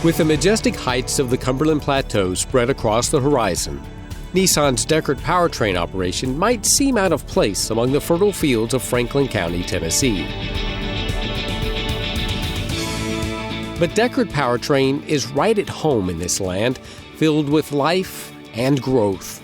With the majestic heights of the Cumberland Plateau spread across the horizon, Nissan's Decherd Powertrain operation might seem out of place among the fertile fields of Franklin County, Tennessee. But Decherd Powertrain is right at home in this land, filled with life and growth.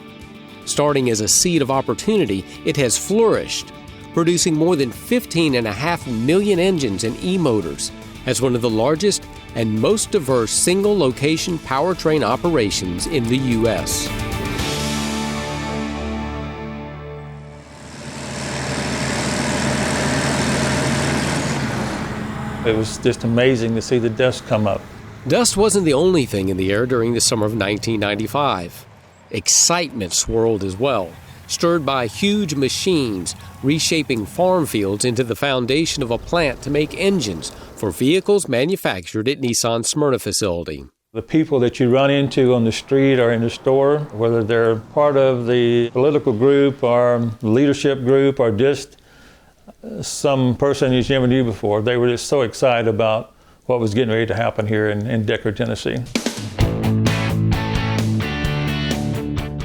Starting as a seed of opportunity, it has flourished, producing more than 15.5 million engines and eMotors as one of the largest and most diverse single-location powertrain operations in the U.S. It was just amazing to see the dust come up. Dust wasn't the only thing in the air during the summer of 1995. Excitement swirled as well, stirred by huge machines reshaping farm fields into the foundation of a plant to make engines for vehicles manufactured at Nissan's Smyrna facility. The people that you run into on the street or in the store, whether they're part of the political group or leadership group or just some person you've never knew before, they were just so excited about what was getting ready to happen here in Decherd, Tennessee.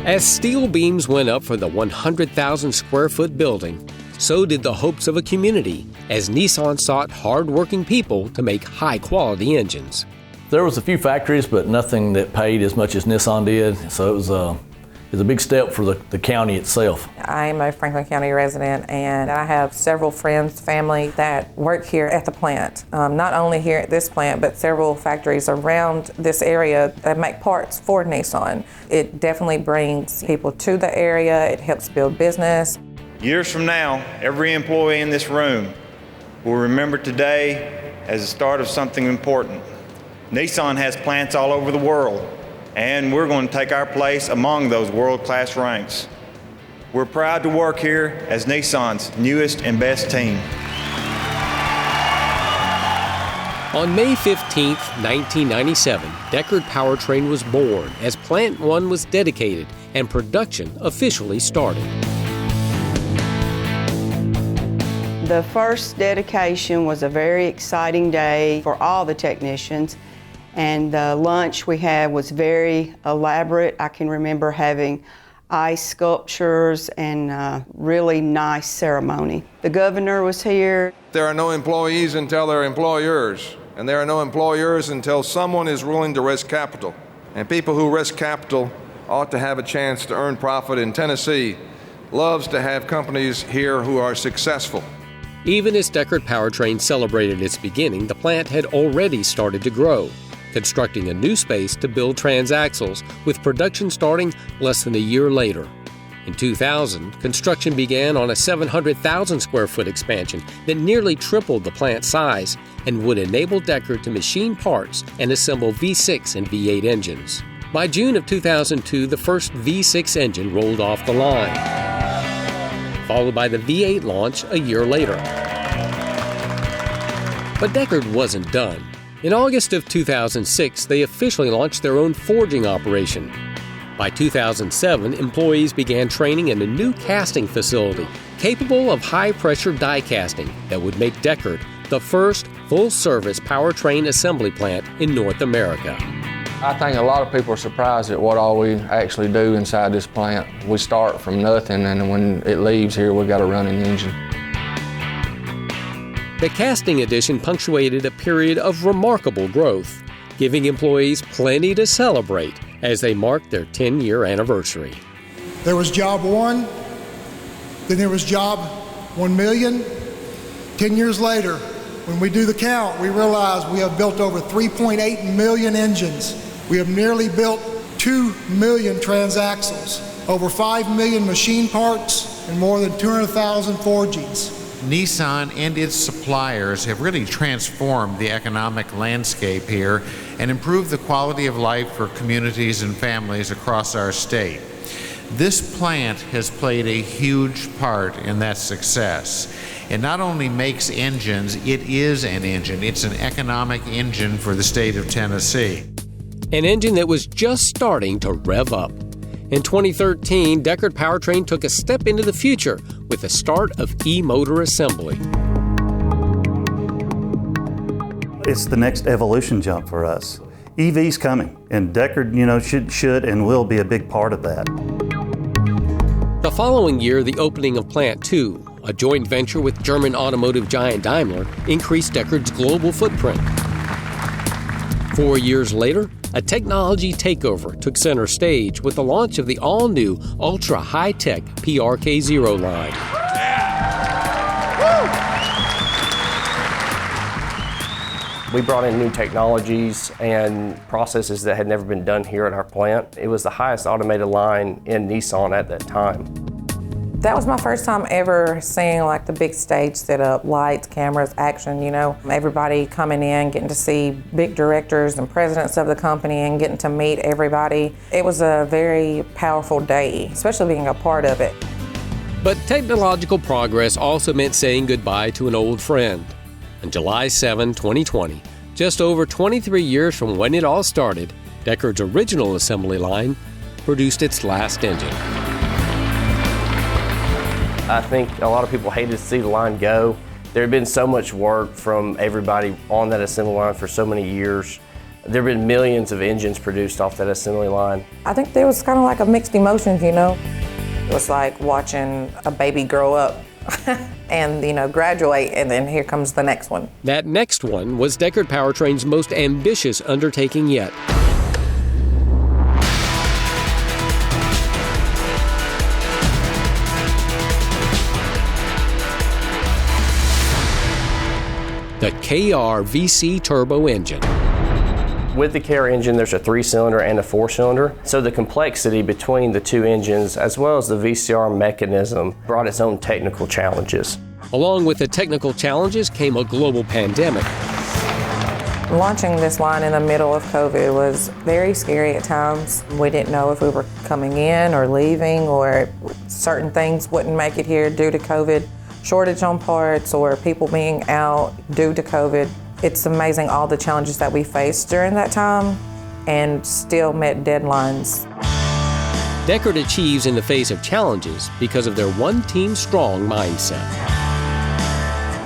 As steel beams went up for the 100,000 square foot building, so did the hopes of a community as Nissan sought hard-working people to make high-quality engines. There was a few factories, but nothing that paid as much as Nissan did, so it was a big step for the county itself. I'm a Franklin County resident, and I have several friends, family that work here at the plant. Not only here at this plant, but several factories around this area that make parts for Nissan. It definitely brings people to the area. It helps build business. Years from now, every employee in this room will remember today as the start of something important. Nissan has plants all over the world, and we're going to take our place among those world-class ranks. We're proud to work here as Nissan's newest and best team. On May 15, 1997, Decherd Powertrain was born as Plant 1 was dedicated and production officially started. The first dedication was a very exciting day for all the technicians. And the lunch we had was very elaborate. I can remember having ice sculptures and really nice ceremony. The governor was here. There are no employees until they're employers, and there are no employers until someone is willing to risk capital. And people who risk capital ought to have a chance to earn profit. In Tennessee loves to have companies here who are successful. Even as Decherd Powertrain celebrated its beginning, the plant had already started to grow, constructing a new space to build transaxles, with production starting less than a year later. In 2000, construction began on a 700,000 square foot expansion that nearly tripled the plant size and would enable Decherd to machine parts and assemble V6 and V8 engines. By June of 2002, the first V6 engine rolled off the line, followed by the V8 launch a year later. But Decherd wasn't done. In August of 2006, they officially launched their own forging operation. By 2007, employees began training in a new casting facility capable of high-pressure die casting that would make Decherd the first full-service powertrain assembly plant in North America. I think a lot of people are surprised at what all we actually do inside this plant. We start from nothing, and when it leaves here, we got a running engine. The casting addition punctuated a period of remarkable growth, giving employees plenty to celebrate as they marked their 10-year anniversary. There was job 1, then there was job 1 million. 10 years later, when we do the count, we realize we have built over 3.8 million engines. We have nearly built 2 million transaxles, over 5 million machine parts, and more than 200,000 forgings. Nissan and its suppliers have really transformed the economic landscape here and improved the quality of life for communities and families across our state. This plant has played a huge part in that success. It not only makes engines, it is an engine. It's an economic engine for the state of Tennessee. An engine that was just starting to rev up. In 2013, Decherd Powertrain took a step into the future with the start of eMotor assembly. It's the next evolution jump for us. EV's coming, and Decherd, should and will be a big part of that. The following year, the opening of Plant 2, a joint venture with German automotive giant Daimler, increased Decherd's global footprint. 4 years later, a technology takeover took center stage with the launch of the all-new, ultra-high-tech PRK0 line. We brought in new technologies and processes that had never been done here at our plant. It was the highest automated line in Nissan at that time. That was my first time ever seeing like the big stage setup, lights, cameras, action, everybody coming in, getting to see big directors and presidents of the company and getting to meet everybody. It was a very powerful day, especially being a part of it. But technological progress also meant saying goodbye to an old friend. On July 7, 2020, just over 23 years from when it all started, Decherd's original assembly line produced its last engine. I think a lot of people hated to see the line go. There had been so much work from everybody on that assembly line for so many years. There have been millions of engines produced off that assembly line. I think there was kind of like a mixed emotions, It was like watching a baby grow up and, graduate, and then here comes the next one. That next one was Decherd Powertrain's most ambitious undertaking yet. The KR VC turbo engine. With the KR engine, there's a 3-cylinder and a 4-cylinder. So the complexity between the two engines, as well as the VCR mechanism, brought its own technical challenges. Along with the technical challenges came a global pandemic. Launching this line in the middle of COVID was very scary at times. We didn't know if we were coming in or leaving, or certain things wouldn't make it here due to COVID. Shortage on parts or people being out due to COVID. It's amazing all the challenges that we faced during that time and still met deadlines. Decherd achieves in the face of challenges because of their one-team strong mindset.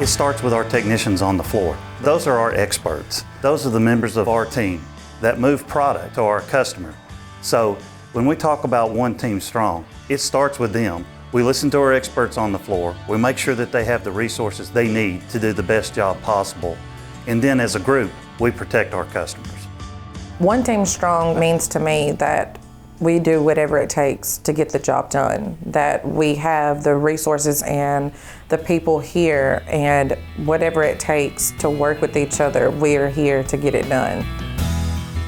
It starts with our technicians on the floor. Those are our experts. Those are the members of our team that move product to our customer. So when we talk about one team strong, it starts with them. We listen to our experts on the floor. We make sure that they have the resources they need to do the best job possible. And then as a group, we protect our customers. One team strong means to me that we do whatever it takes to get the job done, that we have the resources and the people here, and whatever it takes to work with each other, we are here to get it done.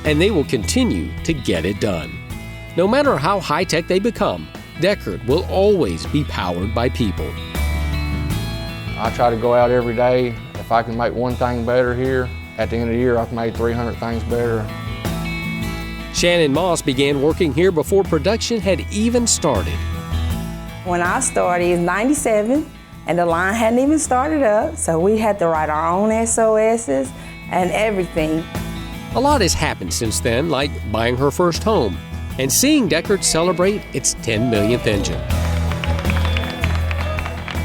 And they will continue to get it done. No matter how high-tech they become, Decherd will always be powered by people. I try to go out every day. If I can make one thing better here, at the end of the year I've made 300 things better. Shannon Moss began working here before production had even started. When I started, it was 97, and the line hadn't even started up, so we had to write our own SOSs and everything. A lot has happened since then, like buying her first home and seeing Decherd celebrate its 10 millionth engine.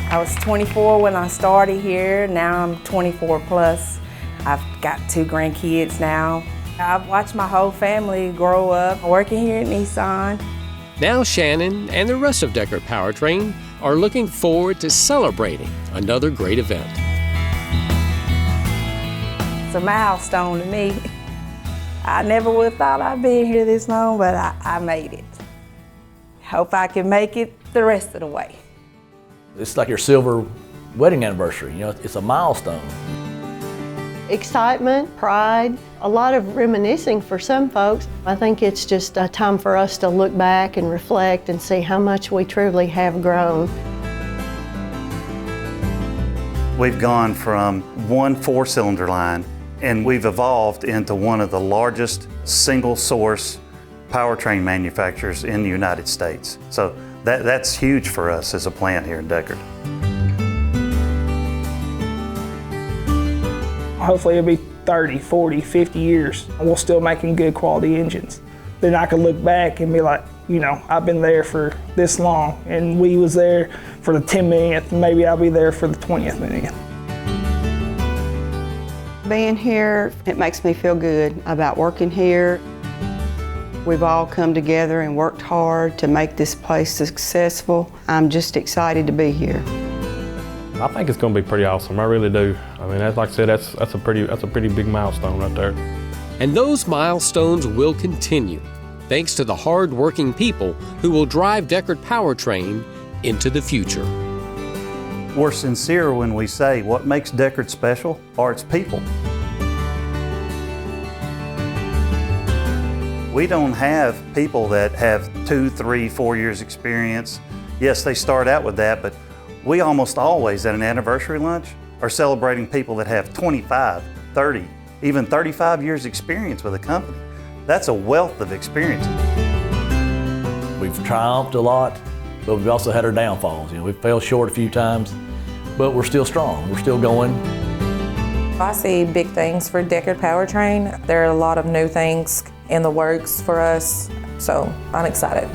I was 24 when I started here. Now I'm 24 plus. I've got 2 grandkids now. I've watched my whole family grow up working here at Nissan. Now Shannon and the rest of Decherd Powertrain are looking forward to celebrating another great event. It's a milestone to me. I never would have thought I'd be here this long, but I made it. Hope I can make it the rest of the way. It's like your silver wedding anniversary, it's a milestone. Excitement, pride, a lot of reminiscing for some folks. I think it's just a time for us to look back and reflect and see how much we truly have grown. We've gone from one 4-cylinder line, and we've evolved into one of the largest single-source powertrain manufacturers in the United States. So that's huge for us as a plant here in Decherd. Hopefully it'll be 30, 40, 50 years, and we're still making good quality engines. Then I can look back and be like, I've been there for this long, and we was there for the 10 millionth, maybe I'll be there for the 20th millionth. being here. It makes me feel good about working here. We've all come together and worked hard to make this place successful. I'm just excited to be here. I think it's going to be pretty awesome. I really do. I mean, like I said, that's a pretty big milestone right there. And those milestones will continue, thanks to the hard-working people who will drive Decherd Powertrain into the future. We're sincere when we say what makes Decherd special are its people. We don't have people that have 2, 3, 4 years experience. Yes, they start out with that, but we almost always at an anniversary lunch are celebrating people that have 25, 30, even 35 years experience with a company. That's a wealth of experience. We've triumphed a lot, but we've also had our downfalls. We fell short a few times, but we're still strong. We're still going. I see big things for Decherd Powertrain. There are a lot of new things in the works for us, so I'm excited.